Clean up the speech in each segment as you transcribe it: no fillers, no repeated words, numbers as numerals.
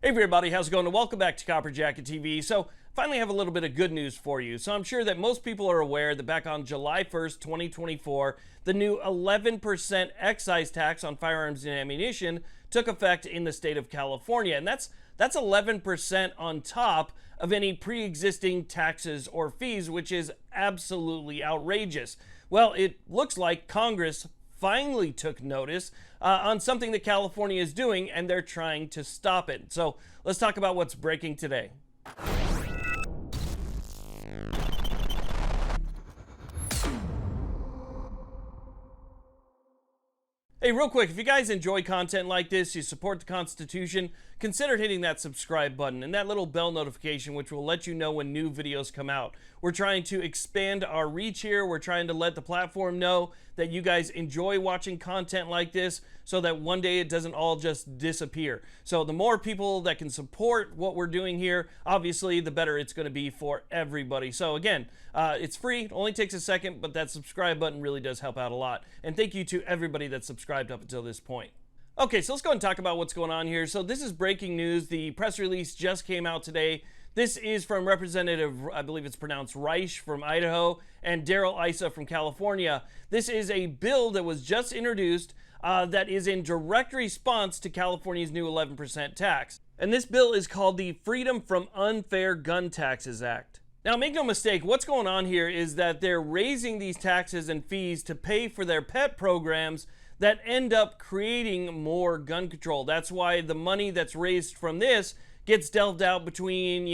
Hey everybody, how's it going? And welcome back to Copper Jacket TV. So finally have a little bit of good news for you. So I'm sure that most people are aware that back on July 1st, 2024, the new 11% excise tax on firearms and ammunition took effect in the state of California. And that's 11% on top of any pre-existing taxes or fees, which is absolutely outrageous. Well, it looks like Congress finally took notice on something that California is doing, and they're trying to stop it. So let's talk about what's breaking today. Hey, real quick, if you guys enjoy content like this, you support the Constitution, consider hitting that subscribe button and that little bell notification, which will let you know when new videos come out. We're trying to expand our reach here. We're trying to let the platform know that you guys enjoy watching content like this so that one day it doesn't all just disappear. So the more people that can support what we're doing here, obviously, the better it's going to be for everybody. So again, it's free. It only takes a second, but that subscribe button really does help out a lot. And thank you to everybody that's subscribed up until this point. Okay, so let's go and talk about what's going on here. So this is breaking news. The press release just came out today. This is from Representative, I believe it's pronounced Risch from Idaho, and Issa from California. This is a bill that was just introduced that is in direct response to California's new 11% tax. And this bill is called the Freedom from Unfair Gun Taxes Act. Now, make no mistake, what's going on here is that they're raising these taxes and fees to pay for their pet programs that end up creating more gun control. That's why the money that's raised from this gets delved out between,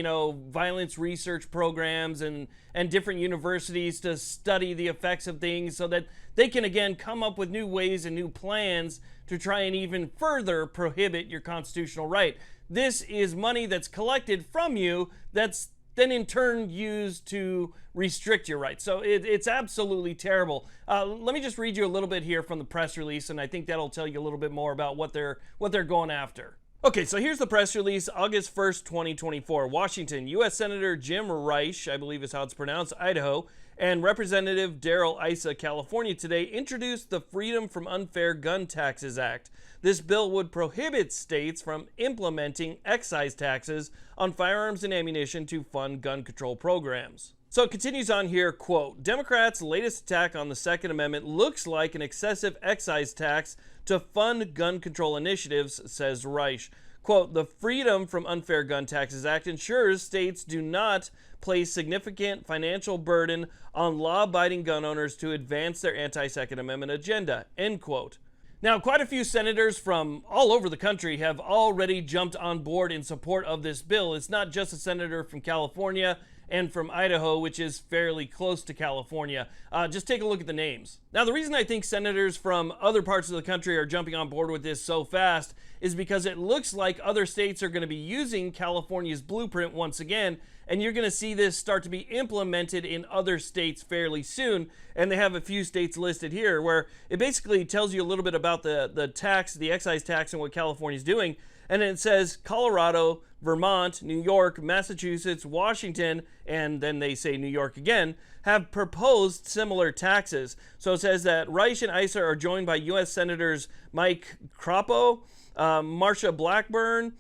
violence research programs and different universities to study the effects of things so that they can, again, come up with new ways and new plans to try and even further prohibit your constitutional right. This is money that's collected from you that's then in turn used to restrict your rights. So it's absolutely terrible. Let me just read you a little bit here from the press release, and I think that'll tell you a little bit more about what they're going after. Okay, so here's the press release, August 1st, 2024. Washington, U.S. Senator Jim Risch, I believe is how it's pronounced, Idaho, and Representative Issa, California, today introduced the Freedom from Unfair Gun Taxes Act. This bill would prohibit states from implementing excise taxes on firearms and ammunition to fund gun control programs. So it continues on here, quote, Democrats' latest attack on the Second Amendment looks like an excessive excise tax to fund gun control initiatives, says Risch. Quote, the Freedom from Unfair Gun Taxes Act ensures states do not place significant financial burden on law-abiding gun owners to advance their anti-Second Amendment agenda, end quote. Now, quite a few senators from all over the country have already jumped on board in support of this bill. It's not just a senator from California and from Idaho, which is fairly close to California. Just take a look at the names. Now, the reason I think senators from other parts of the country are jumping on board with this so fast is because it looks like other states are going to be using California's blueprint once again, and you're going to see this start to be implemented in other states fairly soon. And they have a few states listed here where it basically tells you a little bit about the tax, the excise tax, and what California's doing. And then it says Colorado, Vermont, New York, Massachusetts, Washington, and then they say New York again, have proposed similar taxes. So it says that Risch and Issa are joined by U.S. Senators Mike Crapo, Marsha Blackburn,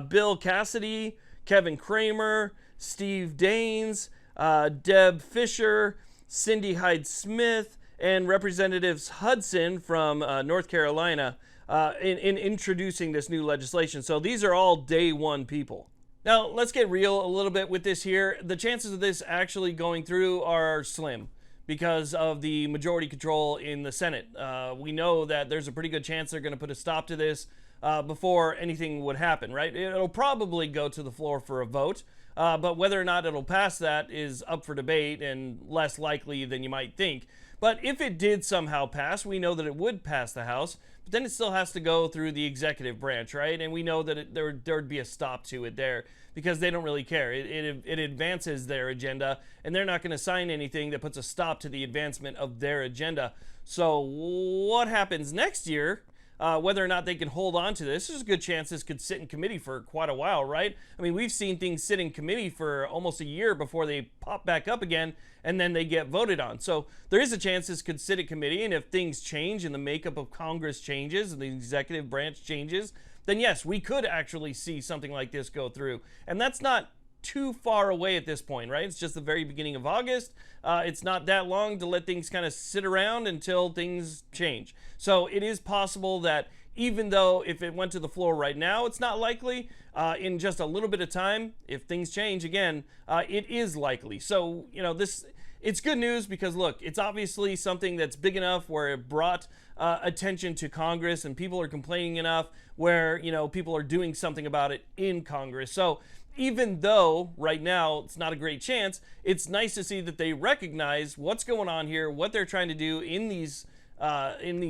Bill Cassidy, Kevin Kramer, Steve Daines, Deb Fisher, Cindy Hyde-Smith, and Representatives Hudson from North Carolina in introducing this new legislation. So these are all day one people. Now, let's get real a little bit with this here. The chances of this actually going through are slim because of the majority control in the Senate. We know that there's a pretty good chance they're going to put a stop to this before anything would happen, right? It'll probably go to the floor for a vote, but whether or not it'll pass that is up for debate and less likely than you might think. But if it did somehow pass, we know that it would pass the House, but then it still has to go through the executive branch, right? And we know that there would be a stop to it there because they don't really care. It advances their agenda, and they're not going to sign anything that puts a stop to the advancement of their agenda. So what happens next year? Whether or not they can hold on to this, there's a good chance this could sit in committee for quite a while, right? I mean, we've seen things sit in committee for almost a year before they pop back up again, and then they get voted on. So there is a chance this could sit in committee, and if things change and the makeup of Congress changes and the executive branch changes, then yes, we could actually see something like this go through. And that's not too far away at this point, right? It's just the very beginning of August. It's not that long to let things kind of sit around until things change. So it is possible that even though if it went to the floor right now, it's not likely, in just a little bit of time, if things change again, it is likely. So, you know, it's good news because, look, it's obviously something that's big enough where it brought attention to Congress and people are complaining enough where, you know, people are doing something about it in Congress. So even though right now it's not a great chance, it's nice to see that they recognize what's going on here, what they're trying to do in these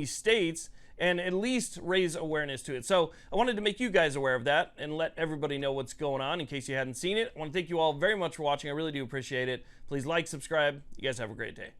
states, and at least raise awareness to it. So I wanted to make you guys aware of that and let everybody know what's going on in case you hadn't seen it. I want to thank you all very much for watching. I really do appreciate it. Please like, subscribe. You guys have a great day.